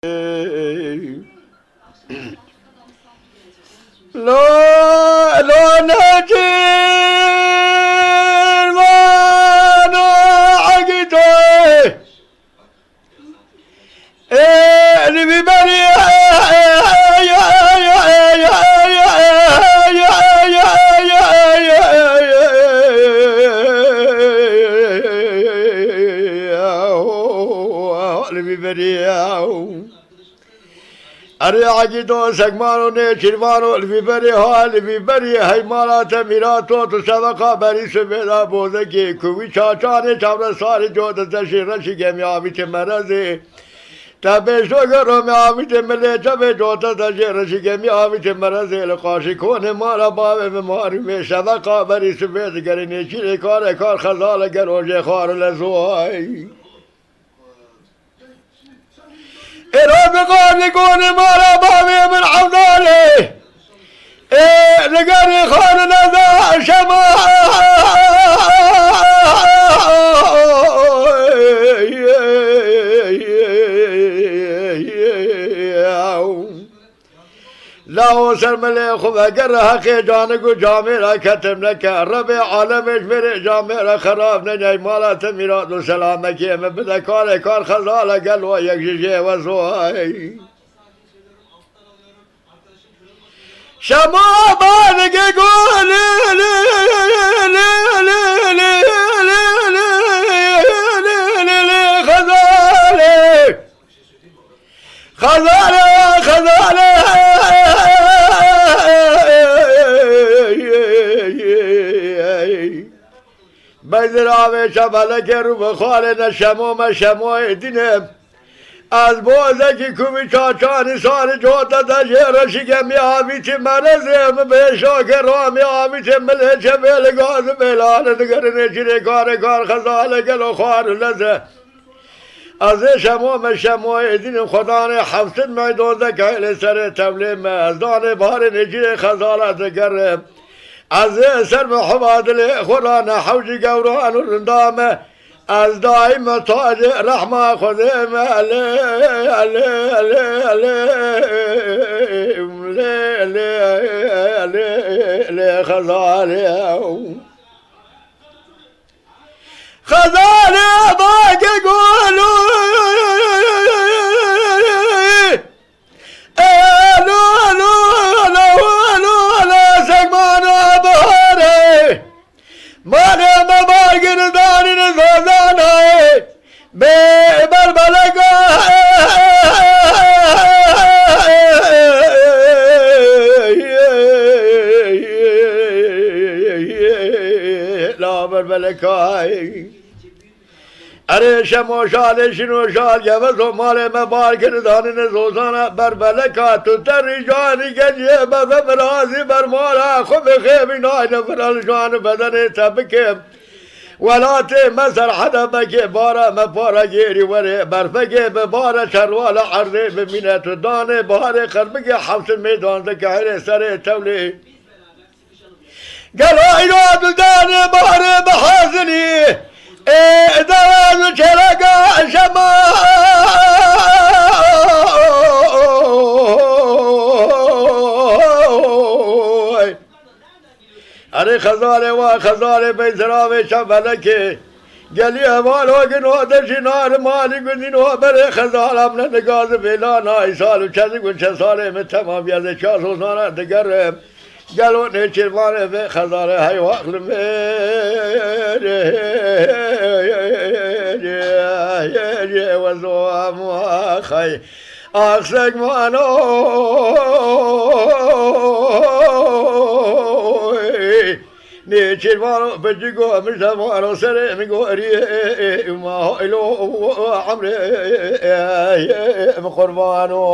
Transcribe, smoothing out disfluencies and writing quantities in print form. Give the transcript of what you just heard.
لو نجير وانا عقده اللي ببني اللي ببني ارے عقیدو سگمانو نے چروانو الفیبری ها الفیبری حیمانات میراتو تو صدقا بری سبیدا بوزگی کوی چاچانه چابر ساری جود زشی رشی گمی آویت مرزی تبشو گرم آویت ملی چبه جود زشی رشی گمی آویت مرزی لقاشی کونه مارا باوه مماری می صدقا بری سبید گری نیچی کار خزال گر اوجه خار لزوهای اراد قاضي كون مارا بابي من عبدالي لقاني خان نذا شما لا سلم لي خذ اقر حقي جانق جاميرا كتم لك ربي عالمش مري جاميرا خراب نجاي مالا تميرات وسلامك يم بدا كار خزالة قلوة يكجي وزواي شما بالك يقول خزالة بيدر آوه شبالك رو بخوال شموه دینم از بوزه کومی چاچانی ساری جوتا تجیر شکمی آویتی مرزم بیشا که رامی آویتی ملیچه بیلگاز بیلانه دگرنه چیره کار خزاله گلو خوار لزه از شموه دین خدا نه حفظت میدوزه که ایل سر تبلیم از دانه بار نجیر خزاله دگرم از سر محبادل خوران حوجی گوران و رندامه از دائم تاج رحمه خودم خزاله باقی گولو مانا مباقر داني نزازانا ببربلقا لا بربلقا ارے شمو شال شنو شال جوزو مال مبارکر داني نزوزانا بربلقا تو تر جاني گجي بزم رازي برمارا خب خيبي ناي نفرال جان بدن تبكي ولاتي مسر حدبك بارا مبارا جيري وري برفقي ببارا شروال عرضي بمينة داني باري قربك حفظ الميدان ذكايري سري تولي قالوا ايراد داني باري بحازني دوام شرقا شما ارے خزالے بیزراوے شبلکے گلی حوال ہو گنو دشنار مالی گنینو برے خزال امن نگاز بیلانا ایسالو چھ سالے میں تمام یاد 4 روزانہ دگر گلو نیچرمانه به خزاره های واقل میره و زوام و خی آخسک مانو نیچرمانو بجگو مشتمانو سره میگو اریه ما ایلو عمره قربانو